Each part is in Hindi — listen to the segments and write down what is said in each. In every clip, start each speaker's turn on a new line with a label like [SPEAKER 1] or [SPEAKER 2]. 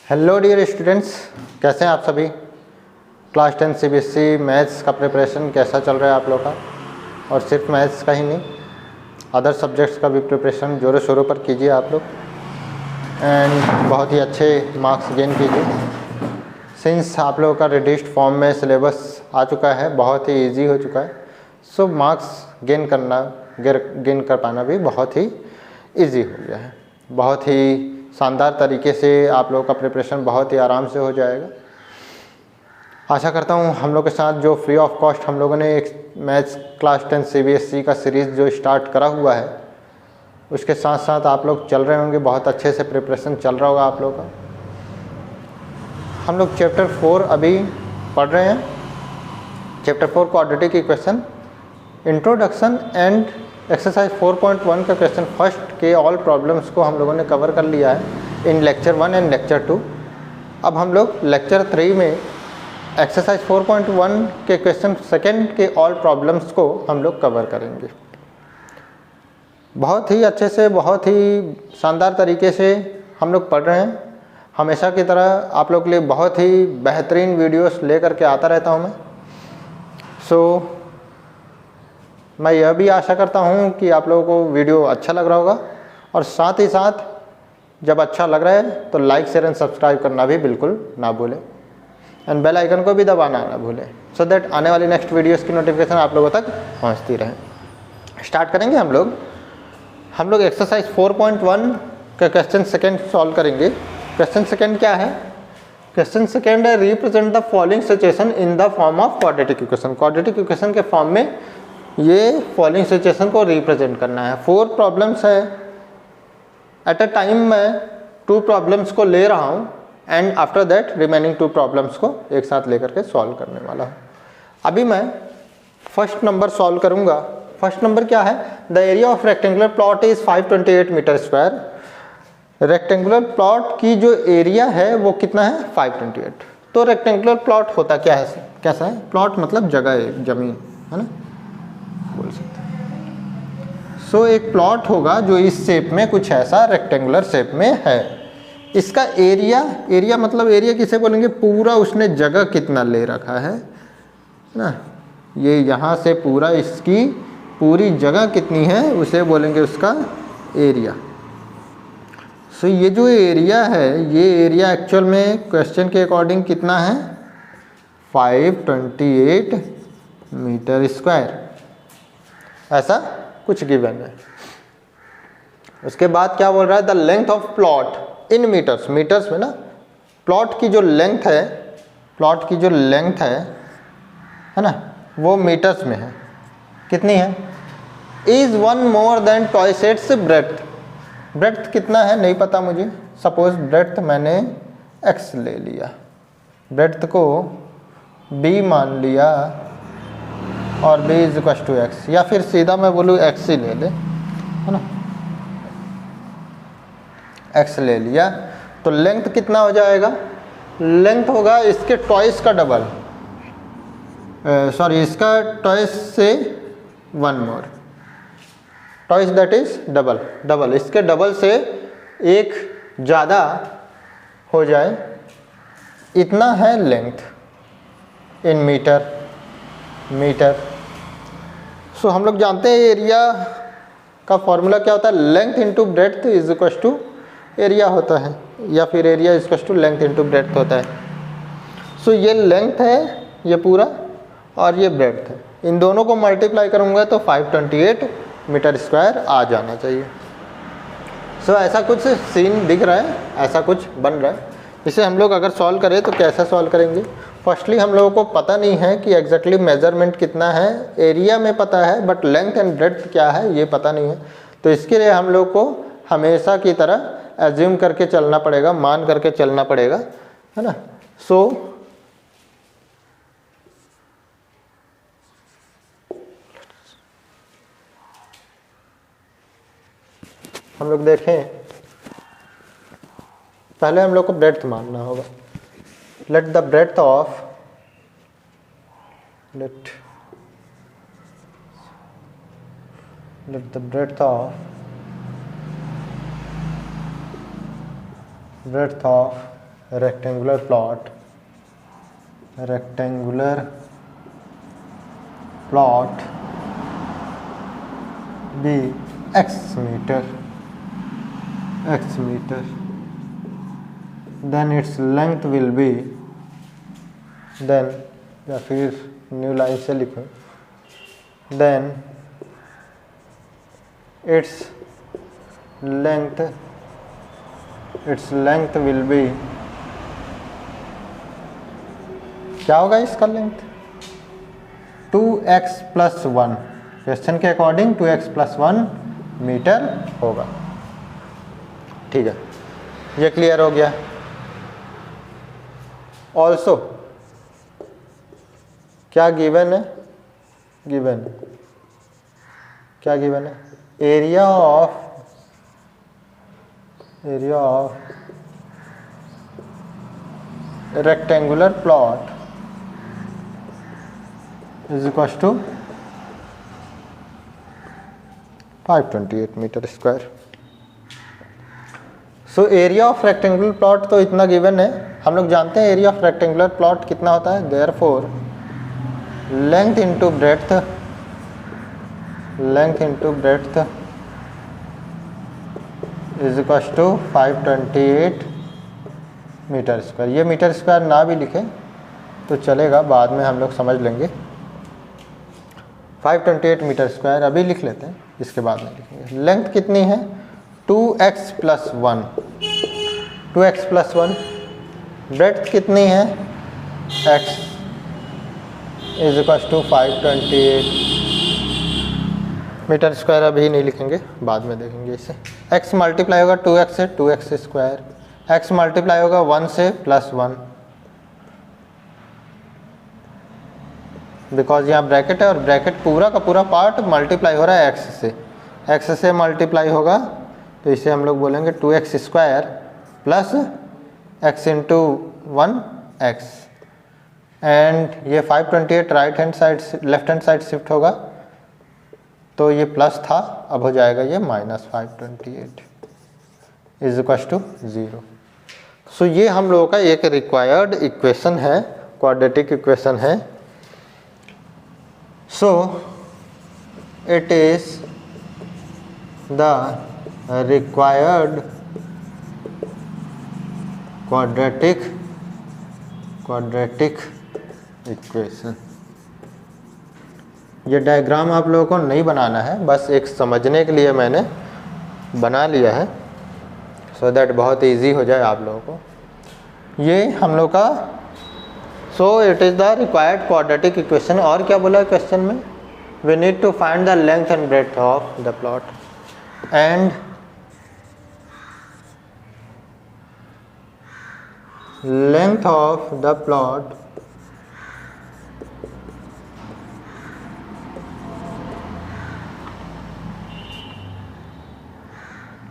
[SPEAKER 1] हेलो डियर स्टूडेंट्स, कैसे हैं आप सभी। क्लास 10 सीबीएसई मैथ्स का प्रिपरेशन कैसा चल रहा है आप लोग का। और सिर्फ मैथ्स का ही नहीं, अदर सब्जेक्ट्स का भी प्रिपरेशन जोरों शोरों पर कीजिए आप लोग एंड बहुत ही अच्छे मार्क्स गेन कीजिए। सिंस आप लोगों का रिड्यूस्ड फॉर्म में सिलेबस आ चुका है, बहुत ही इजी हो चुका है, सो मार्क्स गेन कर पाना भी बहुत ही इजी हो गया है। बहुत ही शानदार तरीके से आप लोगों का प्रिपरेशन बहुत ही आराम से हो जाएगा। आशा करता हूँ हम लोग के साथ जो फ्री ऑफ कॉस्ट हम लोगों ने एक मैथ्स क्लास 10 सीबीएसई का सीरीज़ जो स्टार्ट करा हुआ है, उसके साथ साथ आप लोग चल रहे होंगे, बहुत अच्छे से प्रिपरेशन चल रहा होगा आप लोगों का। हम लोग चैप्टर 4 अभी पढ़ रहे हैं। Chapter 4 quadratic equation, introduction and exercise 4.1 का क्वेश्चन फर्स्ट के ऑल प्रॉब्लम्स को हम लोगों ने कवर कर लिया है इन लेक्चर 1 एंड लेक्चर 2। अब हम लोग लेक्चर 3 में एक्सरसाइज 4.1 के क्वेश्चन सेकंड के ऑल प्रॉब्लम्स को हम लोग कवर करेंगे। बहुत ही अच्छे से, बहुत ही शानदार तरीके से हम लोग पढ़ रहे हैं। हमेशा की तरह आप लोग के लिए बहुत ही बेहतरीन वीडियोस लेकर के आता रहता हूँ मैं। मैं यह भी आशा करता हूँ कि आप लोगों को वीडियो अच्छा लग रहा होगा, और साथ ही साथ जब अच्छा लग रहा है तो लाइक शेयर एंड सब्सक्राइब करना भी बिल्कुल ना भूलें एंड बेल आइकन को भी दबाना ना भूलें, सो दैट आने वाली नेक्स्ट वीडियोस की नोटिफिकेशन आप लोगों तक पहुँचती रहे। स्टार्ट करेंगे हम लोग एक्सरसाइज 4.1 का क्वेश्चन सेकेंड सॉल्व करेंगे। क्वेश्चन सेकेंड क्या है? क्वेश्चन सेकेंड है, represent the following situation in the form of quadratic equation. Quadratic equation के फॉर्म में ये फॉलोइंग सिचुएशन को रिप्रेजेंट करना है। 4 प्रॉब्लम्स है। एट अ टाइम मैं 2 प्रॉब्लम्स को ले रहा हूँ and after that remaining 2 problems को एक साथ लेकर के सॉल्व करने वाला हूँ। अभी मैं फर्स्ट नंबर सॉल्व करूँगा। फर्स्ट नंबर क्या है? The area of rectangular plot is 528 metre square. Rectangular plot की जो एरिया है वो कितना है? 528। तो रेक्टेंगुलर प्लॉट होता क्या है, कैसा है? प्लॉट मतलब जगह है, जमीन है ना, बोल सकते हैं। सो एक प्लॉट होगा जो इस शेप में, कुछ ऐसा रेक्टेंगुलर शेप में है। इसका एरिया मतलब एरिया किसे बोलेंगे? पूरा उसने जगह कितना ले रखा है ना, ये यहाँ से पूरा, इसकी पूरी जगह कितनी है उसे बोलेंगे उसका एरिया। सो ये जो एरिया है, ये एरिया एक्चुअल में क्वेश्चन के अकॉर्डिंग कितना है? 528 मीटर स्क्वायर, ऐसा कुछ गिवन है। उसके बाद क्या बोल रहा है? The length of plot in metres. Metres में ना, प्लॉट की जो लेंथ है, प्लॉट की जो लेंथ है ना, वो मीटर्स में है। कितनी है? Is 1 more than twice its breadth. Breadth कितना है नहीं पता मुझे। सपोज ब्रेड्थ मैंने x ले लिया, ब्रेड्थ को b मान लिया और b is equal to X, या फिर सीधा मैं बोलूँ x ही ले ले, है ना, x ले लिया तो लेंथ कितना हो जाएगा? लेंथ होगा इसके ट्वाइस का डबल, सॉरी इसका ट्वाइस से 1 मोर, ट्वाइस दैट इज डबल, इसके डबल से एक ज़्यादा हो जाए, इतना है लेंथ इन मीटर। सो हम लोग जानते हैं एरिया का फॉर्मूला क्या होता है? Length into breadth is equal to area होता है, या फिर area is equal to length into breadth होता है। सो ये लेंथ है ये पूरा, और ये ब्रेड्थ है। इन दोनों को मल्टीप्लाई करूँगा तो 528 मीटर स्क्वायर आ जाना चाहिए। सो ऐसा कुछ सीन दिख रहा है, ऐसा कुछ बन रहा है। इसे हम लोग अगर सॉल्व करें तो कैसे सॉल्व करेंगे? फर्स्टली हम लोगों को पता नहीं है कि एग्जैक्टली मेजरमेंट कितना है। एरिया में पता है बट लेंथ एंड ब्रेड्थ क्या है ये पता नहीं है। तो इसके लिए हम लोग को हमेशा की तरह एज्यूम करके चलना पड़ेगा, मान करके चलना पड़ेगा, है ना। सो हम लोग देखें, पहले हम लोग को ब्रेड्थ मानना होगा। Let the breadth of let the breadth of rectangular plot be x meter, then its length will be, then या फिर न्यू लाइन से लिखूं, then its length will be, क्या होगा इसका लेंथ? 2x + 1, क्वेश्चन के अकॉर्डिंग 2x + 1 मीटर होगा। ठीक है, ये क्लियर हो गया। ऑल्सो क्या गिवन है? क्या गिवन है? Area of rectangular plot is equal to 528 metre square. So area of rectangular plot तो इतना गिवन है, हम लोग जानते हैं एरिया ऑफ रेक्टेंगुलर प्लॉट कितना होता है। Therefore length into breadth is equal to 528 metre square. ये मीटर स्क्वायर ना भी लिखें तो चलेगा, बाद में हम लोग समझ लेंगे। 528 मीटर स्क्वायर अभी लिख लेते हैं, इसके बाद में लिखेंगे। लेंथ कितनी है? 2x + 1, 2x + 1। ब्रेड्थ कितनी है? x is equal to 528 metre square. अभी नहीं लिखेंगे, बाद में देखेंगे इसे। x मल्टीप्लाई होगा 2x से, 2x स्क्वायर। x मल्टीप्लाई होगा 1 से +1, बिकॉज यहाँ ब्रैकेट है और ब्रैकेट पूरा का पूरा पार्ट मल्टीप्लाई हो रहा है x से। x से मल्टीप्लाई होगा तो इसे हम लोग बोलेंगे 2x square plus x into 1x। And ये 528 लेफ्ट हैंड साइड शिफ्ट होगा, तो ये प्लस था, अब हो जाएगा ये -528 इज इक्वल टू 0। सो ये हम लोगों का एक रिक्वायर्ड इक्वेशन है, क्वाड्रेटिक इक्वेशन है। So it is the required quadratic equation. ये डायग्राम आप लोगों को नहीं बनाना है, बस एक समझने के लिए मैंने बना लिया है, सो दैट बहुत इजी हो जाए आप लोगों को। ये हम लोग का, so it is the required quadratic equation. और क्या बोला है क्वेश्चन में? We need to find the length and breadth of the plot and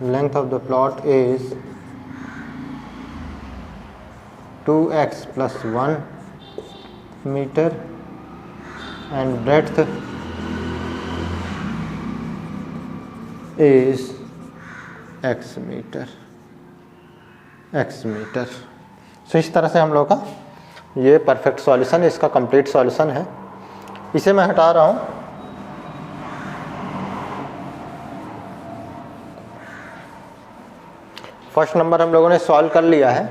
[SPEAKER 1] length of the plot is 2x + 1 meter and breadth is x meter। सो इस तरह से हम लोग का ये परफेक्ट सॉल्यूशन, इसका कंप्लीट सॉल्यूशन है। इसे मैं हटा रहा हूँ। फर्स्ट नंबर हम लोगों ने सॉल्व कर लिया है,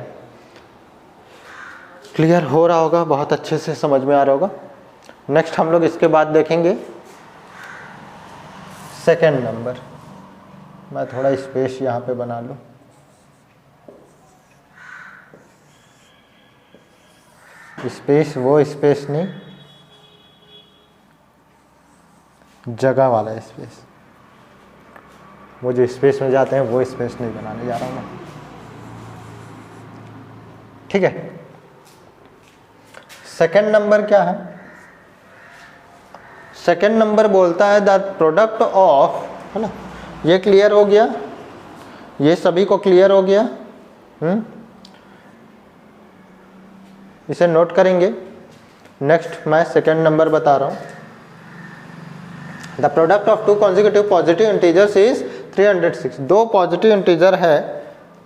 [SPEAKER 1] क्लियर हो रहा होगा, बहुत अच्छे से समझ में आ रहा होगा। नेक्स्ट हम लोग इसके बाद देखेंगे सेकेंड नंबर। मैं थोड़ा स्पेस यहाँ पे बना लूँ। स्पेस वो स्पेस नहीं, जगह वाला स्पेस। वो जो स्पेस में जाते हैं वो स्पेस नहीं बनाने जा रहा हूँ मैं। ठीक है, सेकंड नंबर क्या है? सेकंड नंबर बोलता है द प्रोडक्ट ऑफ, है ना। ये क्लियर हो गया, ये सभी को क्लियर हो गया। इसे नोट करेंगे। नेक्स्ट मैं सेकेंड नंबर बता रहा हूँ। The product of 2 consecutive positive integers is 306। 2 positive integer है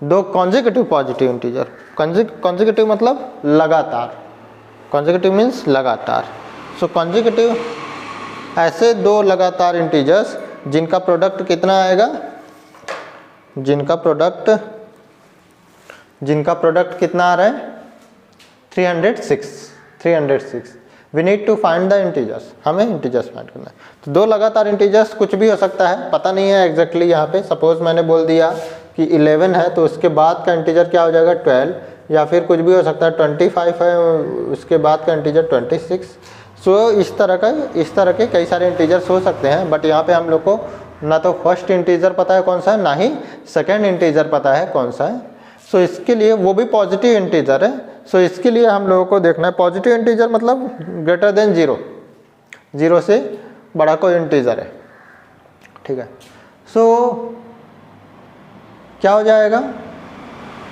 [SPEAKER 1] दो कॉन्जिक्यूटिव पॉजिटिव इंटीजर, कॉन्जिक्यूटिव मतलब लगातार, कॉन्जिक्यूटिव मीन्स लगातार। सो कॉन्जिक्यूटिव ऐसे दो लगातार इंटीजर्स जिनका प्रोडक्ट कितना आएगा, जिनका प्रोडक्ट कितना आ रहा है 306। We need to find the integers, हमें इंटीजर्स फाइंड करना है। तो दो लगातार इंटीजर्स कुछ भी हो सकता है, पता नहीं है एग्जैक्टली यहाँ पे। सपोज मैंने बोल दिया कि 11 है तो उसके बाद का इंटीजर क्या हो जाएगा 12, या फिर कुछ भी हो सकता है 25 है उसके बाद का इंटीजर 26। सो इस तरह के कई सारे इंटीजर्स हो सकते हैं, बट यहाँ पे हम लोग को ना तो फर्स्ट इंटीजर पता है कौन सा है, ना ही सेकेंड इंटीजर पता है कौन सा है। सो इसके लिए वो भी पॉजिटिव इंटीजर है। सो इसके लिए हम लोगों को देखना है पॉजिटिव इंटीजर मतलब ग्रेटर देन 0, 0 से बड़ा कोई इंटीजर है, ठीक है। सो क्या हो जाएगा,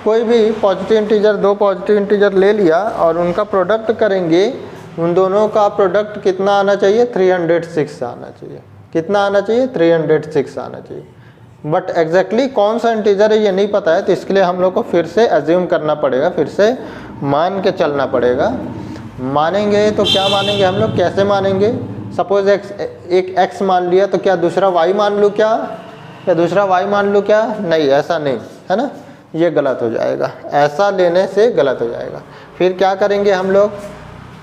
[SPEAKER 1] कोई भी पॉजिटिव इंटीजर, दो पॉजिटिव इंटीजर ले लिया और उनका प्रोडक्ट करेंगे, उन दोनों का प्रोडक्ट कितना आना चाहिए 306 आना चाहिए। कितना आना चाहिए 306 आना चाहिए। बट एग्जैक्टली कौन सा इंटीजर है ये नहीं पता है, तो इसके लिए हम लोग को फिर से एज्यूम करना पड़ेगा, फिर से मान के चलना पड़ेगा। मानेंगे तो क्या मानेंगे हम लोग, कैसे मानेंगे। सपोज एक x मान लिया तो क्या दूसरा y मान लूँ क्या, या दूसरा y मान लूँ क्या, नहीं, ऐसा नहीं है ना, ये गलत हो जाएगा, ऐसा लेने से गलत हो जाएगा। फिर क्या करेंगे हम लोग,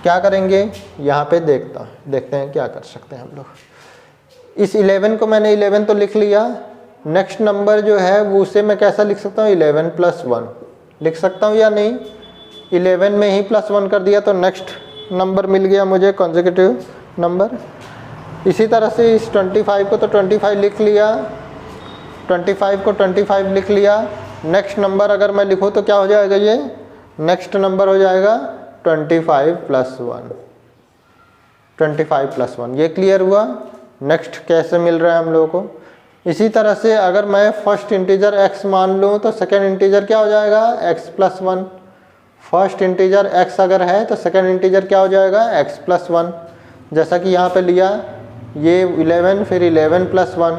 [SPEAKER 1] क्या करेंगे यहाँ पे देखते हैं क्या कर सकते हैं हम लोग। इस 11 को मैंने 11 तो लिख लिया, नेक्स्ट नंबर जो है वो उसे मैं कैसा लिख सकता हूँ 11 + 1 लिख सकता हूँ या नहीं। 11 में ही +1 कर दिया तो नेक्स्ट नंबर मिल गया मुझे कॉन्जिक्यूटिव नंबर। इसी तरह से इस 25 को तो 25 लिख लिया, 25 को 25 लिख लिया। नेक्स्ट नंबर अगर मैं लिखूँ तो क्या हो जाएगा, ये नेक्स्ट नंबर हो जाएगा 25 + 1, 25 + 1। ये क्लियर हुआ। नेक्स्ट कैसे मिल रहा है हम लोगों को। इसी तरह से अगर मैं फर्स्ट इंटीजर x मान लूँ तो सेकेंड इंटीजर क्या हो जाएगा x + 1। फर्स्ट इंटीजर x अगर है तो सेकेंड इंटीजर क्या हो जाएगा x + 1। जैसा कि यहाँ पे लिया ये 11, फिर 11 + 1,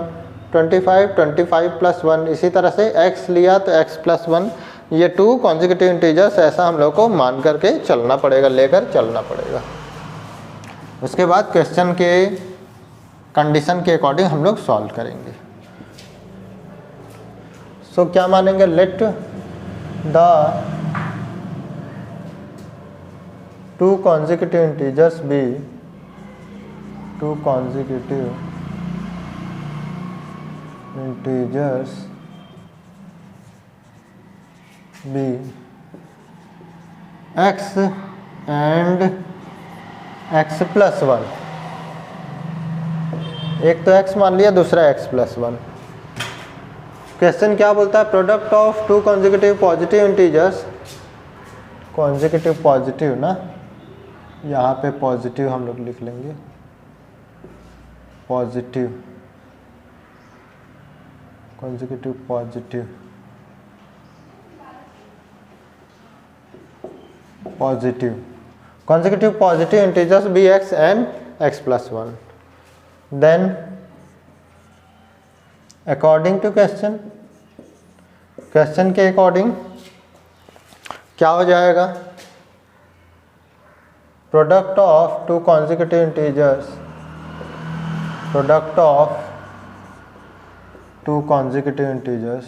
[SPEAKER 1] 25, 25 + 1। इसी तरह से x लिया तो x + 1। ये 2 कॉन्जिक्यूटिव इंटीजर्स, ऐसा हम लोग को मान करके चलना पड़ेगा, लेकर चलना पड़ेगा। उसके बाद क्वेश्चन के कंडीशन के अकॉर्डिंग हम लोग सॉल्व करेंगे। सो क्या मानेंगे, let the 2 consecutive integers be 2 consecutive integers be x and x + 1। एक तो x मान लिया, दूसरा x + 1। क्वेश्चन क्या बोलता है, product of 2 consecutive positive integers, consecutive positive ना, यहाँ पे पॉजिटिव हम लोग लिख लेंगे, positive consecutive positive consecutive positive integers be x and x + 1। then according to question के अकॉर्डिंग क्या हो जाएगा, product of 2 consecutive integers, product of 2 consecutive integers,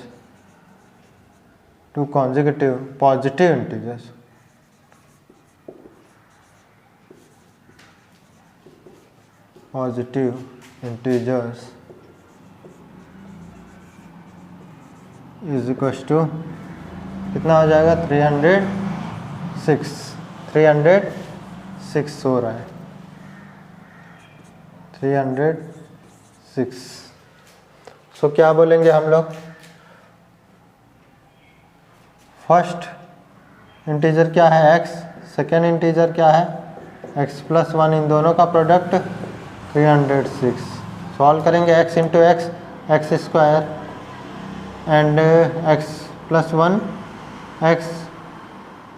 [SPEAKER 1] 2 consecutive positive integers is equal to कितना हो जाएगा 306 हो रहा है, 306। सो क्या बोलेंगे हम लोग, फर्स्ट इंटीजर क्या है x, सेकेंड इंटीजर क्या है x + 1, इन दोनों का प्रोडक्ट 306। सॉल्व करेंगे x × x² and x + 1 x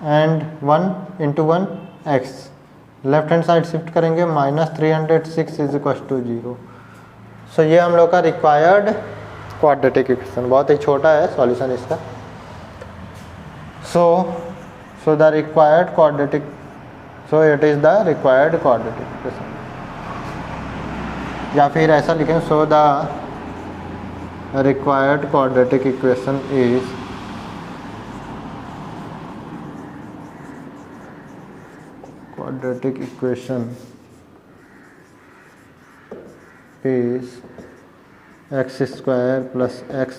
[SPEAKER 1] and 1 × 1 x। Left hand side shift करेंगे, -306 = 0। सो ये हम लोग का रिक्वायर्ड क्वाड्रेटिक इक्वेशन, बहुत ही छोटा है सॉल्यूशन इसका। so the required quadratic, so it is the required quadratic equation, या फिर ऐसा लिखें, so the required quadratic equation is x square plus x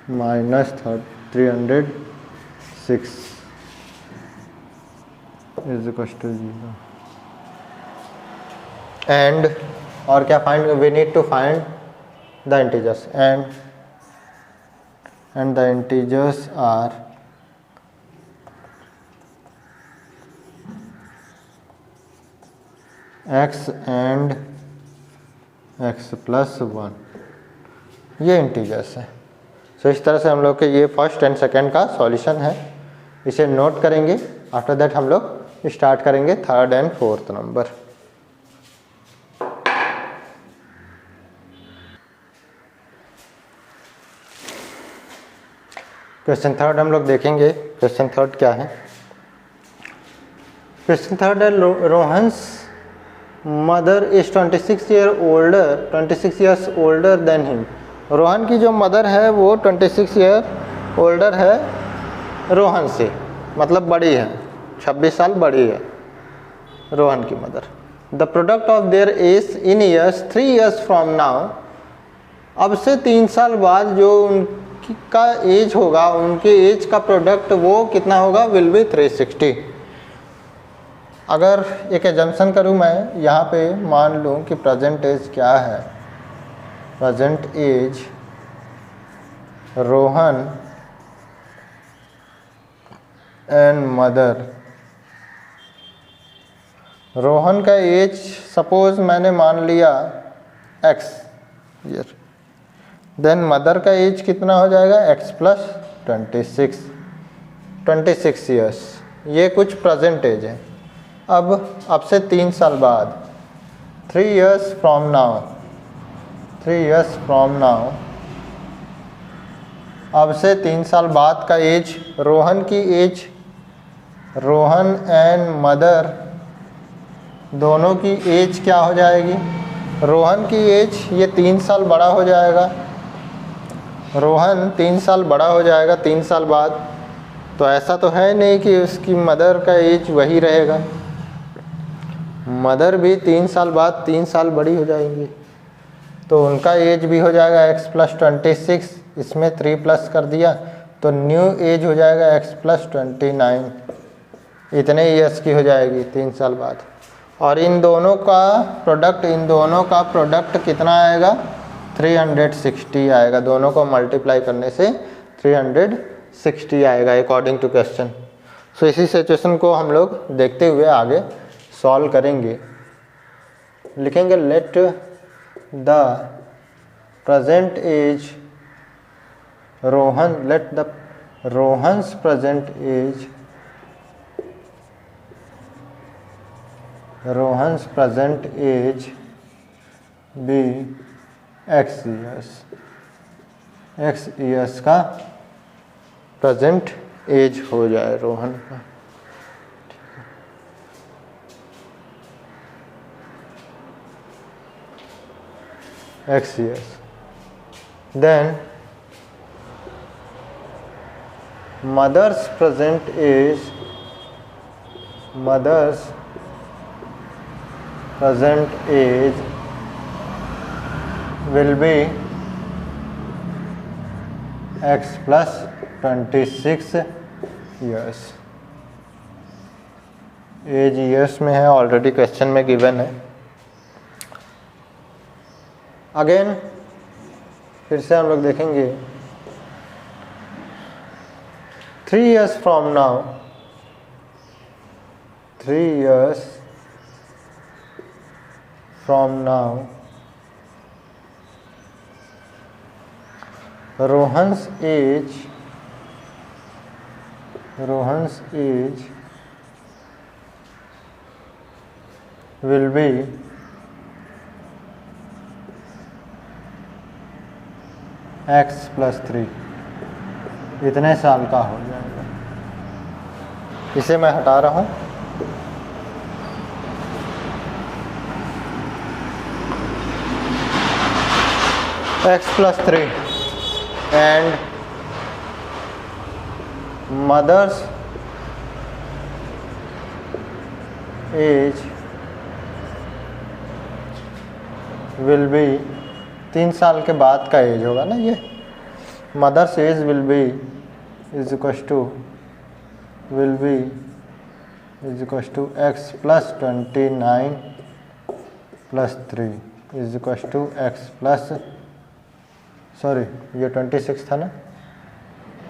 [SPEAKER 1] minus 306 is equals to 0. And और क्या find, we need to find the integers, and the integers are x and x plus 1, ये इंटीजर्स है। सो इस तरह से हम लोग के ये फर्स्ट एंड सेकेंड का सॉल्यूशन है, इसे नोट करेंगे। आफ्टर दैट हम लोग स्टार्ट करेंगे third and fourth number. Question third हम लोग देखेंगे। क्वेश्चन थर्ड क्या है? क्वेश्चन थर्ड है, Rohan's mother is 26 years older than him। Rohan की जो मदर है वो 26 ईयर ओल्डर है रोहन से, मतलब बड़ी है, 26 साल बड़ी है रोहन की mother. The product of their age in years 3 years from now, अब से 3 साल बाद जो उनका एज होगा, उनके एज का प्रोडक्ट वो कितना होगा? Will be 360। अगर एक एजम्पशन करूँ मैं, यहाँ पे मान लूँ कि प्रेजेंट एज क्या है? Present age Rohan and mother, Rohan का एज सपोज मैंने मान लिया x ईयर, देन मदर का एज कितना हो जाएगा? x plus 26 years. ये कुछ प्रेजेंट एज है। अब से 3 साल बाद, 3 years फ्रॉम नाउ, अब से 3 साल बाद का एज, रोहन की एज, रोहन एंड मदर दोनों की एज क्या हो जाएगी? रोहन की एज ये 3 साल बड़ा हो जाएगा, रोहन 3 साल बड़ा हो जाएगा 3 साल बाद। तो ऐसा तो है नहीं कि उसकी मदर का एज वही रहेगा, मदर भी 3 साल बाद 3 साल बड़ी हो जाएंगी, तो उनका एज भी हो जाएगा x प्लस 26, इसमें 3 प्लस कर दिया तो न्यू एज हो जाएगा x प्लस 29, इतने ईयर्स की हो जाएगी 3 साल बाद। और इन दोनों का प्रोडक्ट कितना आएगा? 360 आएगा। दोनों को मल्टीप्लाई करने से 360 आएगा अकॉर्डिंग टू क्वेश्चन। सो इसी सिचुएशन को हम लोग देखते हुए आगे सॉल्व करेंगे। लिखेंगे let the present age Rohan, let the Rohan's present age be x years का प्रेजेंट एज हो जाए रोहन का। x years, then mother's present age will be x plus 26 years। Age years में है, ऑलरेडी क्वेश्चन में गिवन है। अगेन फिर से हम लोग देखेंगे 3 years from now, 3 years from now Rohan's age will be x plus 3, इतने साल का हो जाएगा। इसे मैं हटा रहा हूँ। x+3 and mother's age will be, 3 साल के बाद का एज होगा ना ये, mother's age will be is equal to x+29 + 3 is equal to ये 26 था ना,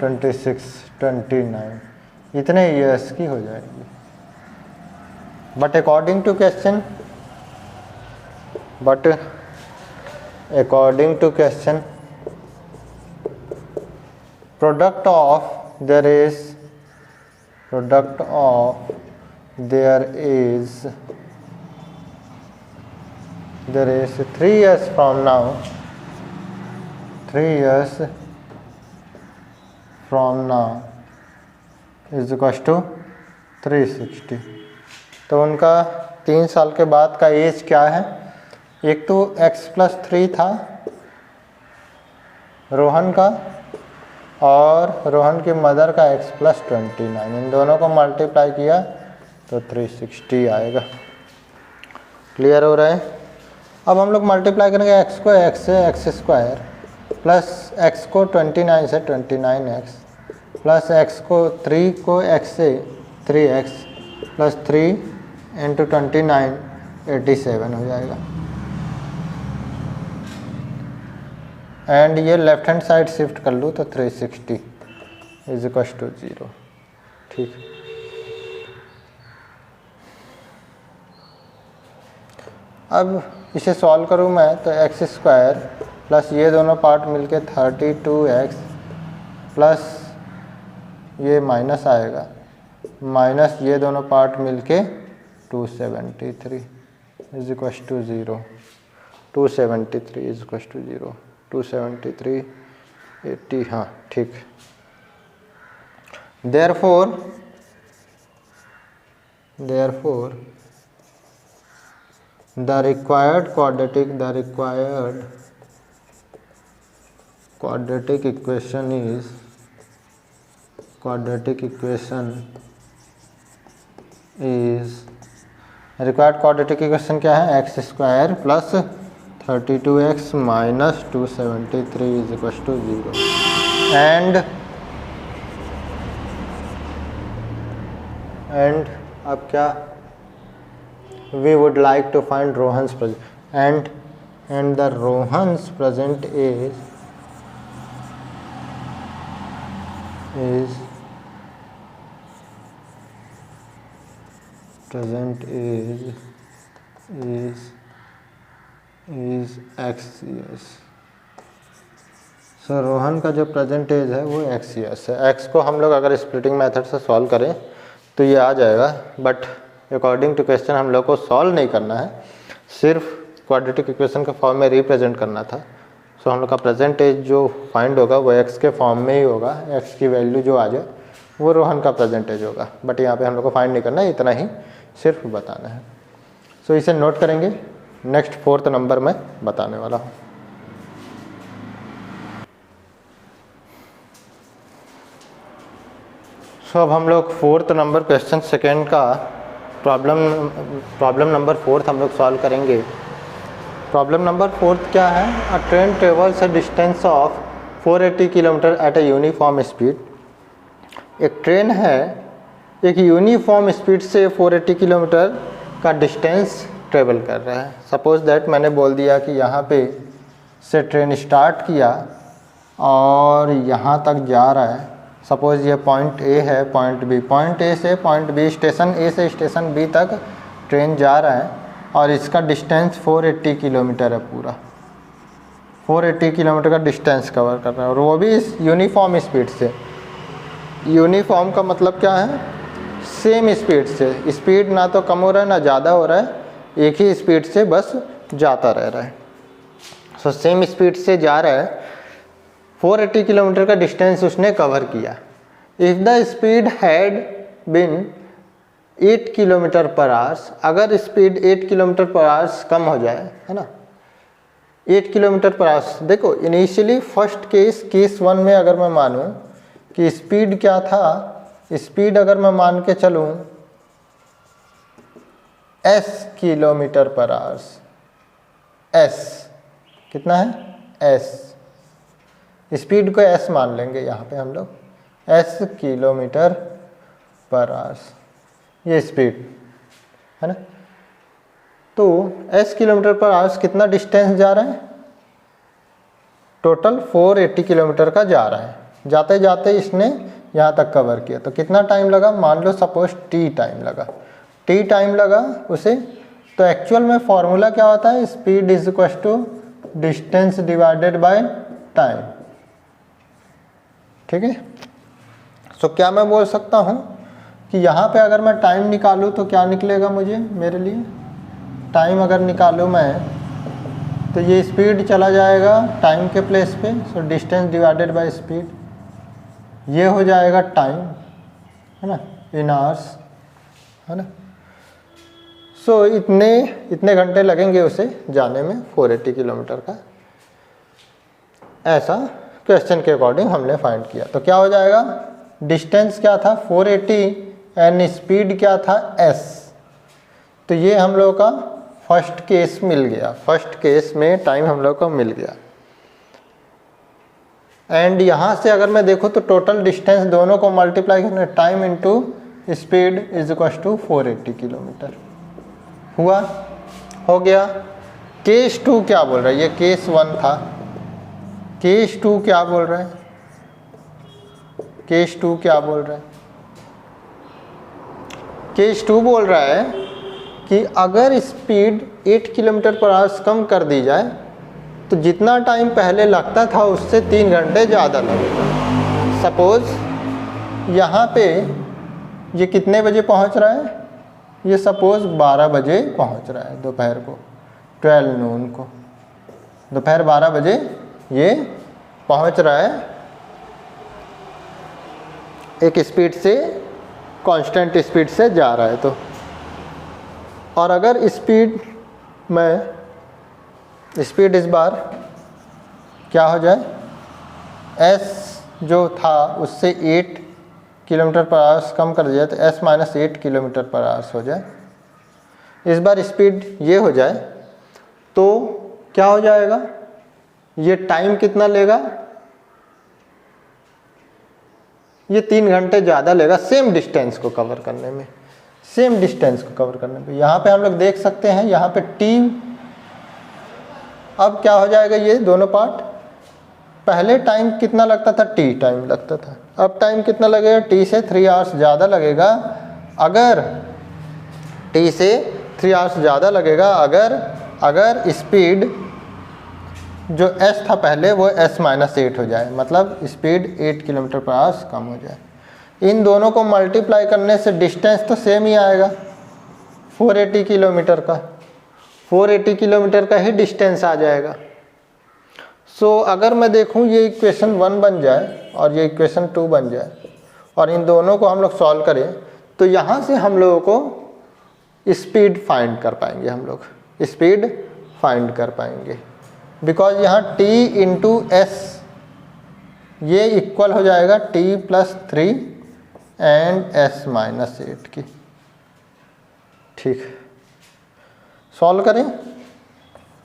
[SPEAKER 1] 29 इतने ईयर्स की हो जाएगी। But according to question product of there is 3 years from now, 3 years from now is equal to 360। तो उनका 3 साल के बाद का एज क्या है? एक तो x+3 था रोहन का, और रोहन की मदर का x+29, इन दोनों को मल्टीप्लाई किया तो 360 आएगा। क्लियर हो रहा है? अब हम लोग मल्टीप्लाई करेंगे x को x से x² प्लस x को 29 से 29x प्लस x को 3 को x से 3x प्लस 3 × 29 87 हो जाएगा। एंड ये लेफ्ट हैंड साइड शिफ्ट कर लूँ तो 360 इज इक्वल टू 0। ठीक, अब इसे सॉल्व करूँ मैं तो x² प्लस ये दोनों पार्ट मिलके 32x प्लस ये माइनस आएगा, माइनस ये दोनों पार्ट मिलके 273 is equal to 0। 273 is equal to 0। 273 80, हाँ ठीक। therefore the required quadratic equation is required quadratic equation क्या है? x² plus 32x minus 273 is equal to 0। And अब क्या? We would like to find Rohan's present and the Rohan's present age is x years। So Rohan का जो प्रेजेंट एज है वो x years है। x को हम लोग अगर स्प्लिटिंग मेथड से सॉल्व करें तो ये आ जाएगा, बट अकॉर्डिंग टू क्वेश्चन हम लोग को सॉल्व नहीं करना है, सिर्फ क्वाड्रेटिक इक्वेशन के फॉर्म में रिप्रेजेंट करना था। सो हम लोग का प्रेजेंट एज जो फाइंड होगा वो x के फॉर्म में ही होगा, x की वैल्यू जो आ जाए वो रोहन का प्रेजेंट एज होगा, बट यहाँ पे हम लोग को फाइंड नहीं करना है, इतना ही सिर्फ बताना है। सो इसे नोट करेंगे, नेक्स्ट 4th नंबर में बताने वाला हूँ। सो अब हम लोग 4th नंबर क्वेश्चन सेकेंड का प्रॉब्लम नंबर 4th हम लोग सॉल्व करेंगे। प्रॉब्लम नंबर 4th क्या है? अ train travels a distance of 480 kilometre at a uniform speed. एक ट्रेन है, एक यूनिफॉर्म स्पीड से 480 किलोमीटर का डिस्टेंस ट्रेवल कर रहा है। सपोज दैट मैंने बोल दिया कि यहाँ पे से ट्रेन स्टार्ट किया और यहाँ तक जा रहा है। सपोज ये पॉइंट ए है, पॉइंट बी, पॉइंट ए से पॉइंट बी, स्टेशन ए से स्टेशन बी तक ट्रेन जा रहा है और इसका डिस्टेंस 480 किलोमीटर है। पूरा 480 किलोमीटर का डिस्टेंस कवर कर रहा है और वो भी इस यूनिफॉर्म स्पीड से। यूनिफॉर्म का मतलब क्या है? सेम स्पीड से, स्पीड ना तो कम हो रहा है ना ज़्यादा हो रहा है, एक ही स्पीड से बस जाता रह रहा है। सो सेम स्पीड से जा रहा है, 480 किलोमीटर का डिस्टेंस उसने कवर किया। If the speed had been 8 kilometre per hours, अगर स्पीड 8 किलोमीटर पर आवर्स कम हो जाए, है ना, 8 किलोमीटर पर आवर्स। देखो इनिशियली फर्स्ट केस 1 में अगर मैं मानूं कि स्पीड क्या था, स्पीड अगर मैं मान के चलूं s kilometre per hours, s कितना है s, स्पीड को s मान लेंगे यहाँ पे हम लोग, s किलोमीटर पर आवर्स ये स्पीड है ना। तो s किलोमीटर पर आवर्स कितना डिस्टेंस जा रहा है, टोटल 480 किलोमीटर का जा रहा है। जाते जाते इसने यहाँ तक कवर किया, तो कितना टाइम लगा, मान लो सपोज t टाइम लगा उसे। तो एक्चुअल में फॉर्मूला क्या होता है, speed is equal to distance divided by time, ठीक है। सो क्या मैं बोल सकता हूँ कि यहाँ पे अगर मैं टाइम निकालूँ तो क्या निकलेगा मुझे, मेरे लिए टाइम अगर निकालूँ मैं तो ये स्पीड चला जाएगा टाइम के प्लेस पे, so distance divided by speed, ये हो जाएगा टाइम, है ना, इन आवर्स, है ना। सो इतने घंटे लगेंगे उसे जाने में 480 किलोमीटर का, ऐसा क्वेश्चन के अकॉर्डिंग हमने फाइंड किया। तो क्या हो जाएगा, डिस्टेंस क्या था 480 एंड स्पीड क्या था s। तो ये हम लोग का फर्स्ट केस मिल गया, फर्स्ट केस में टाइम हम लोग को मिल गया। एंड यहाँ से अगर मैं देखूँ तो टोटल डिस्टेंस दोनों को मल्टीप्लाई करना, time into speed is equal to 480 kilometre हुआ, हो गया। केस 2 क्या बोल रहा है, ये केस 1 था, केस 2 क्या बोल रहा है, केस 2 क्या बोल रहा है, केस 2 बोल रहा है कि अगर स्पीड 8 किलोमीटर पर आवर्स कम कर दी जाए तो जितना टाइम पहले लगता था उससे 3 घंटे ज़्यादा लगेगा। सपोज़ यहाँ पे ये कितने बजे पहुँच रहा है, ये सपोज़ 12 बजे पहुँच रहा है दोपहर को, 12 नून को, दोपहर 12 बजे ये पहुँच रहा है एक स्पीड से, कांस्टेंट स्पीड से जा रहा है। तो और अगर स्पीड इस बार क्या हो जाए, s जो था उससे 8 किलोमीटर पर आवर्स कम कर दिया, तो s minus 8 kilometre per hours हो जाए। इस बार स्पीड ये हो जाए तो क्या हो जाएगा, ये टाइम कितना लेगा, ये 3 घंटे ज़्यादा लेगा सेम डिस्टेंस को कवर करने में, सेम डिस्टेंस को कवर करने में। यहाँ पे हम लोग देख सकते हैं, यहाँ पे t, अब क्या हो जाएगा, ये दोनों पार्ट, पहले टाइम कितना लगता था, t टाइम लगता था, अब टाइम कितना लगेगा, t से 3 आवर्स ज़्यादा लगेगा। अगर t से 3 आवर्स ज़्यादा लगेगा अगर स्पीड जो s था पहले वो s माइनस 8 हो जाए, मतलब स्पीड 8 किलोमीटर पर आवर्स कम हो जाए। इन दोनों को मल्टीप्लाई करने से डिस्टेंस तो सेम ही आएगा, 480 किलोमीटर का, 480 किलोमीटर का ही डिस्टेंस आ जाएगा। सो अगर मैं देखूं ये इक्वेशन 1 बन जाए और ये इक्वेशन 2 बन जाए और इन दोनों को हम लोग सॉल्व करें तो यहाँ से हम लोगों को स्पीड फाइंड कर पाएंगे, हम लोग स्पीड फाइंड कर पाएंगे। बिकॉज यहाँ t इंटू एस ये इक्वल हो जाएगा t plus 3 and s minus 8 की, ठीक। सॉल्व करें,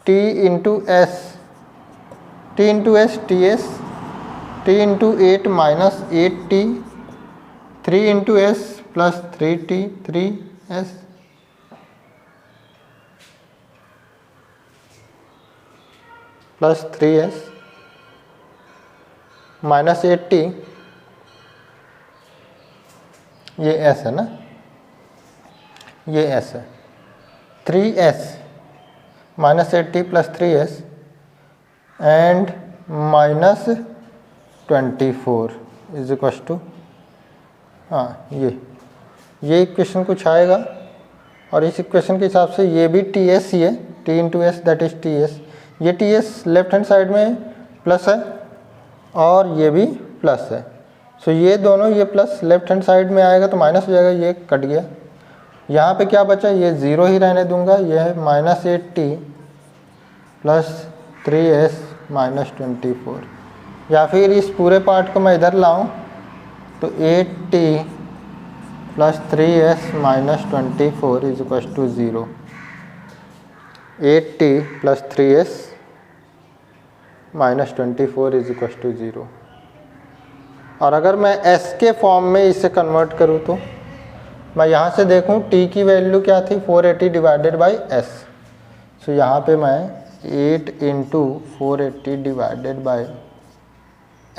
[SPEAKER 1] t into s, t into s t s, t into 8 minus 8t, 3 into s plus 3t 3s, plus 3s minus 8t, ये s है ना, ये s है, 3s minus 8t plus 3s and minus 24 is equal to, हाँ ये इक्वेशन कुछ आएगा और इस इक्वेशन के हिसाब से ये भी ts ही है, t into S that is ts, ये ts लेफ्ट हैंड साइड में प्लस है और ये भी प्लस है, सो ये दोनों, ये प्लस लेफ्ट हैंड साइड में आएगा तो माइनस हो जाएगा, ये कट गया। यहाँ पे क्या बचा, ये 0 ही रहने दूंगा, ये है -8t प्लस 3s माइनस 24। या फिर इस पूरे पार्ट को मैं इधर लाऊं तो 8t plus 3s minus 24 is equal to 0। 8t plus 3s minus 24 is equal to 0। और अगर मैं s के फॉर्म में इसे कन्वर्ट करूँ तो मैं यहाँ से देखूँ t की वैल्यू क्या थी, 480 डिवाइडेड बाई s। सो यहाँ पे मैं 8 इंटू 480 डिवाइडेड बाई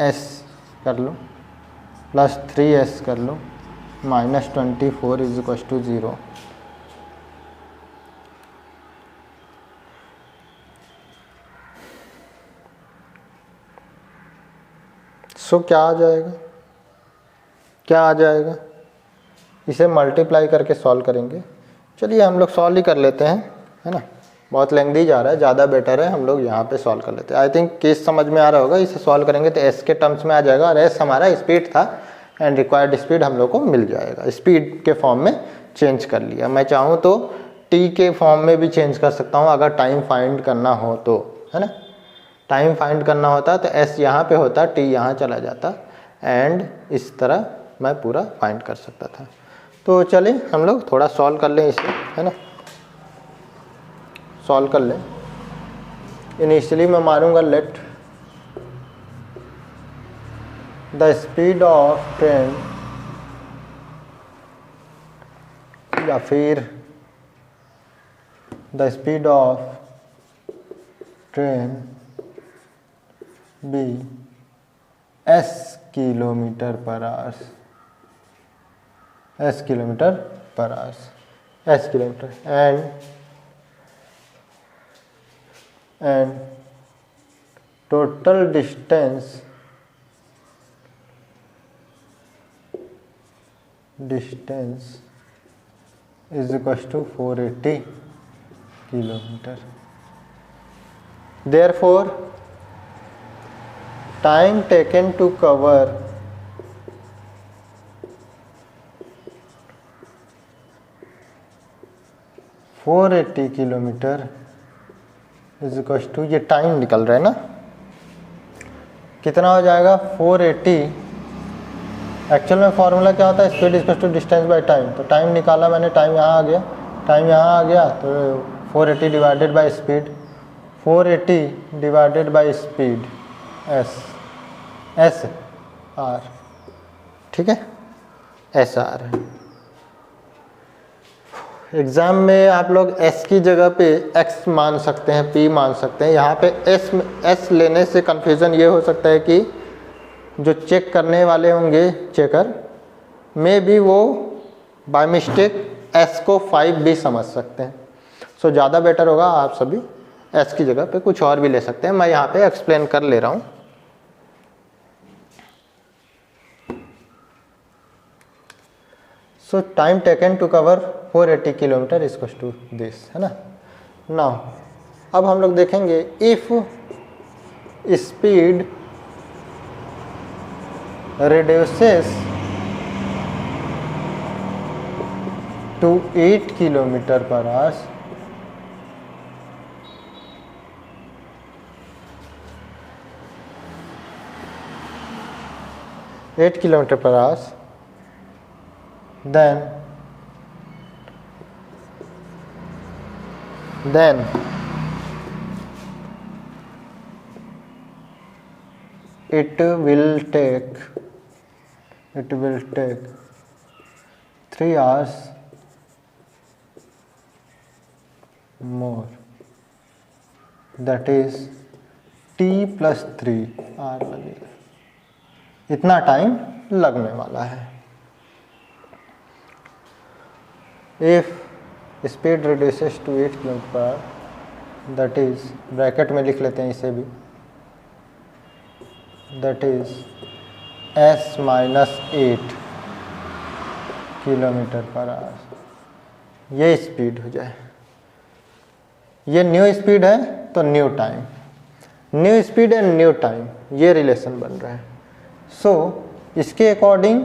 [SPEAKER 1] s कर लूँ प्लस 3s कर लूँ माइनस 24 इज इक्वल टू 0। सो क्या आ जाएगा, क्या आ जाएगा, इसे मल्टीप्लाई करके सॉल्व करेंगे। चलिए हम लोग सॉल्व ही कर लेते हैं, है ना, बहुत लेंथी जा रहा है, ज़्यादा बेटर है हम लोग यहाँ पे सॉल्व कर लेते हैं। आई थिंक केस समझ में आ रहा होगा, इसे सॉल्व करेंगे तो s के टर्म्स में आ जाएगा और s हमारा स्पीड था एंड रिक्वायर्ड स्पीड हम लोग को मिल जाएगा। स्पीड के फॉर्म में चेंज कर लिया, मैं चाहूँ तो t के फॉर्म में भी चेंज कर सकता हूँ अगर टाइम फाइंड करना हो तो, है ना। टाइम फाइंड करना होता तो s यहाँ पे होता, t यहाँ चला जाता एंड इस तरह मैं पूरा फाइंड कर सकता था। तो चलिए हम लोग थोड़ा सॉल्व कर लें इसे, है ना, सॉल्व कर लें। इनिशियली मैं मारूंगा let the speed of train या फिर the speed of train be s kilometre per hours, s kilometre per hours, s kilometre and total distance is equal to 480 kilometer. Therefore, time taken to cover 480 kilometre is equal to, ये टाइम निकल रहा है ना, कितना हो जाएगा 480। एक्चुअल में फॉर्मूला क्या होता है, speed is equal to distance by time. तो टाइम निकाला मैंने, टाइम यहाँ आ गया, टाइम यहाँ आ गया तो 480 divided by speed, 480 divided by speed S R, ठीक है, एस आर है। एग्ज़ाम में आप लोग s की जगह पे x मान सकते हैं, p मान सकते हैं। यहाँ पे s लेने से कन्फ्यूज़न ये हो सकता है कि जो चेक करने वाले होंगे चेकर में भी वो बाय मिस्टेक s को 5 भी समझ सकते हैं। सो ज़्यादा बेटर होगा आप सभी s की जगह पे कुछ और भी ले सकते हैं। मैं यहाँ पे एक्सप्लेन कर ले रहा हूँ। So time taken to cover 480 kilometre is equal to this, है ना। नाउ अब हम लोग देखेंगे if speed reduces to 8 kilometre per hour, then it will take 3 hours more, that is t plus 3 hour लगेगा, इतना टाइम लगने वाला है। If speed reduces to 8 kilometre per hour, that is, bracket में लिख लेते हैं इसे भी, that is s minus 8 kilometre per hour, ये स्पीड हो जाए। ये न्यू स्पीड है तो new time, new speed and new time, ये रिलेशन बन रहा है। सो इसके अकॉर्डिंग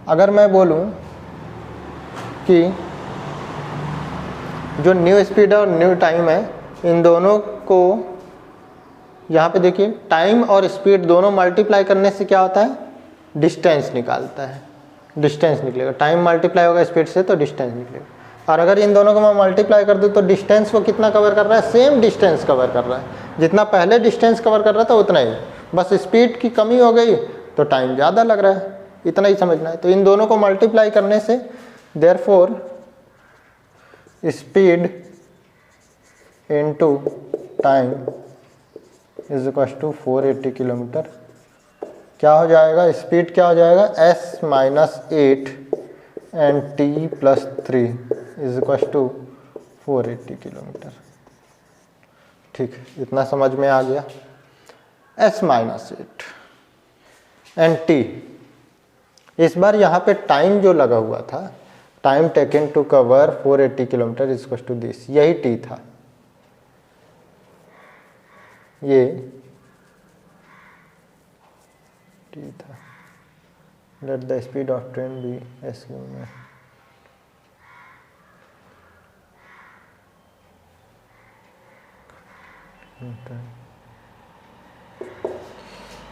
[SPEAKER 1] अगर मैं बोलूँ कि जो न्यू स्पीड और न्यू टाइम है, इन दोनों को यहाँ पे देखिए, टाइम और स्पीड दोनों मल्टीप्लाई करने से क्या होता है, डिस्टेंस निकालता है, डिस्टेंस निकलेगा। टाइम मल्टीप्लाई होगा स्पीड से तो डिस्टेंस निकलेगा। और अगर इन दोनों को मैं मल्टीप्लाई कर दूँ तो डिस्टेंस को कितना कवर कर रहा है, सेम डिस्टेंस कवर कर रहा है, जितना पहले डिस्टेंस कवर कर रहा था उतना ही, बस स्पीड की कमी हो गई तो टाइम ज़्यादा लग रहा है, इतना ही समझना है। तो इन दोनों को मल्टीप्लाई करने से therefore speed into time is equal to 480 kilometre. क्या हो जाएगा, स्पीड क्या हो जाएगा, s minus 8 and t plus 3 is equal to 480 kilometre. ठीक, इतना समझ में आ गया। s माइनस 8 एंड t, इस बार यहाँ पे टाइम जो लगा हुआ था, time taken to cover 480 kilometre is equal to this, यही t था। ये t था। Let the speed of train be s में,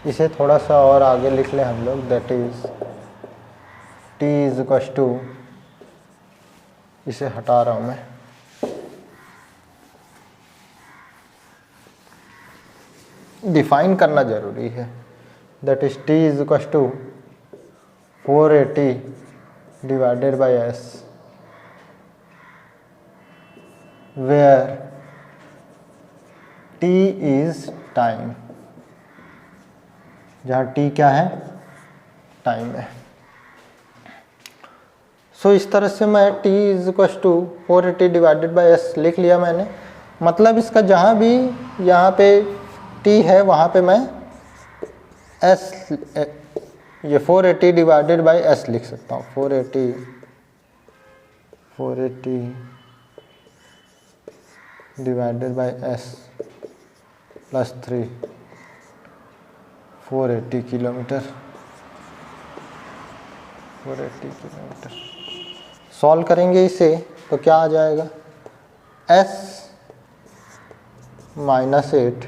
[SPEAKER 1] इसे थोड़ा सा और आगे लिख लें हम लोग, that is t is equal to, इसे हटा रहा हूं मैं, डिफाइन करना जरूरी है। That is t is equal to 480 divided by s, where t is time, जहाँ t क्या है, टाइम है। सो इस तरह से मैं t is equal to 480 divided by s लिख लिया मैंने। मतलब इसका जहाँ भी यहाँ पे t है वहाँ पे मैं s, ये 480 डिवाइडेड बाई s लिख सकता हूँ। 480 divided by s plus 3, 480 kilometre, 480 kilometre. Solve करेंगे इसे तो क्या आ जाएगा, s माइनस 8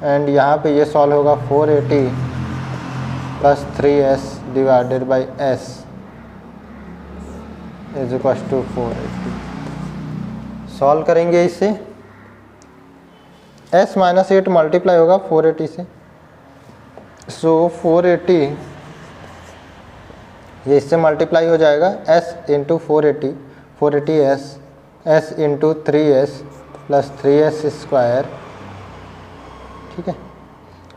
[SPEAKER 1] एंड यहाँ पे ये सॉल्व होगा 480 plus 3s divided by s is equal to 480। Solve करेंगे इसे, s माइनस 8 मल्टीप्लाई होगा 480 से, सो 480 ये इससे मल्टीप्लाई हो जाएगा, s into 480, 480s, s into 3s plus 3s square, ठीक है।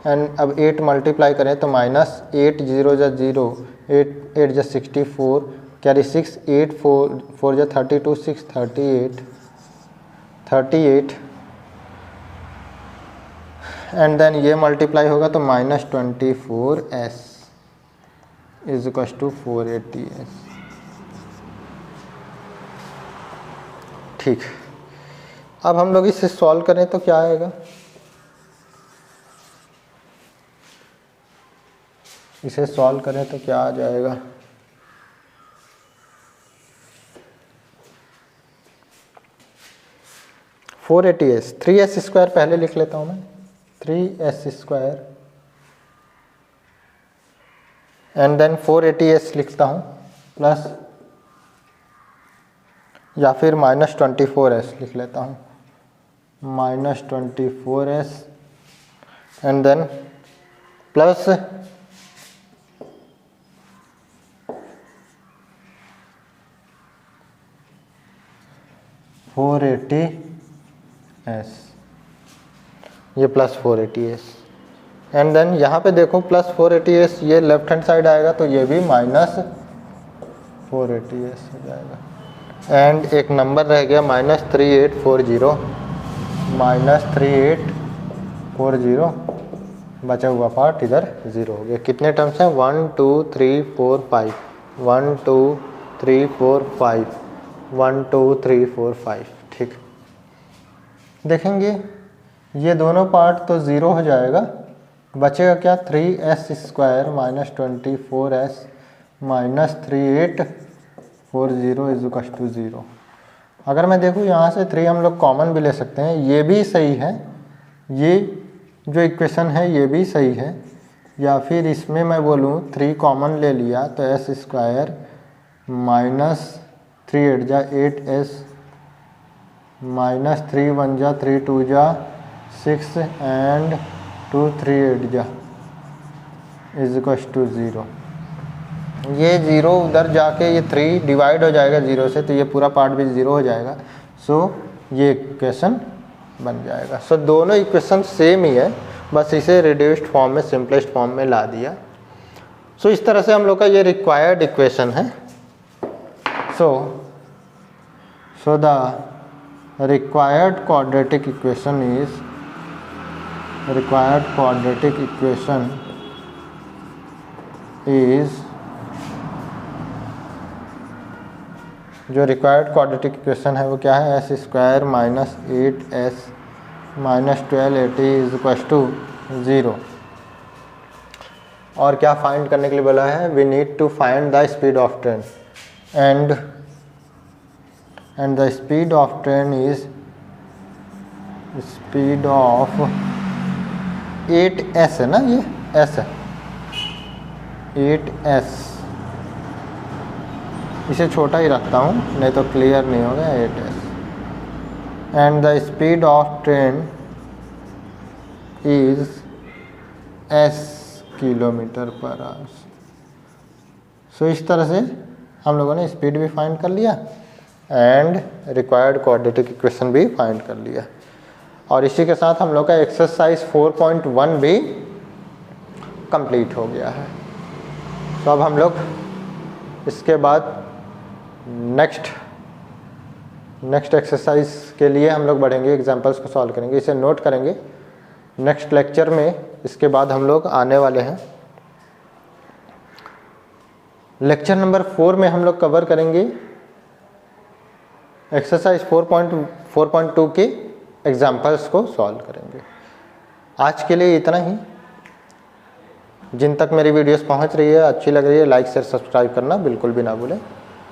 [SPEAKER 1] एंड अब 8 मल्टीप्लाई करें तो माइनस 8 0 जा 0, 8 जा 64, कैरी 6, 8 4 जा 32, 6 38 एंड देन ये मल्टीप्लाई होगा तो minus 24s is equal to 480s। ठीक, अब हम लोग इसे सॉल्व करें तो क्या आएगा, इसे सॉल्व करें तो क्या आ जाएगा, फोर 480s, 3s स्क्वायर पहले लिख लेता हूँ मैं, 3s square and then 480s लिखता हूँ प्लस, या फिर माइनस 24s लिख लेता हूँ, minus 24s and then plus 480s, ये प्लस 480s एंड देन यहाँ पे देखो प्लस 480s, ये लेफ्ट हैंड साइड आएगा तो ये भी माइनस 480s हो जाएगा। एंड एक नंबर रह गया माइनस 3840, माइनस 3840, बचा हुआ पार्ट इधर 0 हो गया। कितने टर्म्स हैं, 1 2 3 4 5, 1 2 3 4 5, 1 2 3 4 5। ठीक, देखेंगे ये दोनों पार्ट तो 0 हो जाएगा बचेगा क्या, 3s² minus 24s minus 3840 is 0। अगर मैं देखूँ यहाँ से 3 हम लोग कॉमन भी ले सकते हैं, ये भी सही है, ये जो इक्वेशन है ये भी सही है, या फिर इसमें मैं बोलूँ 3 कॉमन ले लिया तो s² माइनस 3 8 जा 8s माइनस 3 1 जा 3 2 जा 6 एंड 2 3 8 जा इज इक्वल टू 0। ये 0 उधर जाके ये 3 डिवाइड हो जाएगा 0 से, तो ये पूरा पार्ट भी 0 हो जाएगा। सो ये इक्वेशन बन जाएगा। सो दोनों इक्वेशन सेम ही है, बस इसे रिड्यूस्ड फॉर्म में, सिंपलेस्ट फॉर्म में ला दिया। सो इस तरह से हम लोग का ये रिक्वायर्ड इक्वेशन है। So the required quadratic equation is जो रिक्वायर्ड क्वाड्रेटिक इक्वेशन है वो क्या है, s² minus 8s minus 1280 is equal to 0। और क्या फाइंड करने के लिए बोला है, we need to find the speed of train and the speed of train is speed of 8s है ना, ये s है 8s, इसे छोटा ही रखता हूँ नहीं तो क्लियर नहीं होगा, 8s and the speed of train is s km/h। सो इस तरह से हम लोगों ने स्पीड भी फाइंड कर लिया एंड रिक्वायर्ड क्वाड्रेटिक इक्वेशन भी फाइंड कर लिया। और इसी के साथ हम लोग का एक्सरसाइज 4.1 भी कंप्लीट हो गया है। तो अब हम लोग इसके बाद नेक्स्ट एक्सरसाइज के लिए हम लोग बढ़ेंगे, एग्जांपल्स को सॉल्व करेंगे, इसे नोट करेंगे। नेक्स्ट लेक्चर में इसके बाद हम लोग आने वाले हैं, लेक्चर नंबर 4 में हम लोग कवर करेंगे एक्सरसाइज 4.2 के एग्जाम्पल्स को सॉल्व करेंगे। आज के लिए इतना ही। जिन तक मेरी वीडियोस पहुंच रही है, अच्छी लग रही है, लाइक शेयर सब्सक्राइब करना बिल्कुल भी ना भूलें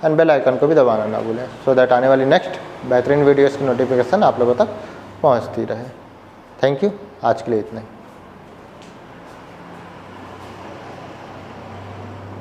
[SPEAKER 1] एंड बेल आइकन को भी दबाना ना भूलें, सो दैट आने वाली नेक्स्ट बेहतरीन वीडियोस की नोटिफिकेशन आप लोगों तक पहुंचती रहे। थैंक यू, आज के लिए इतना ही।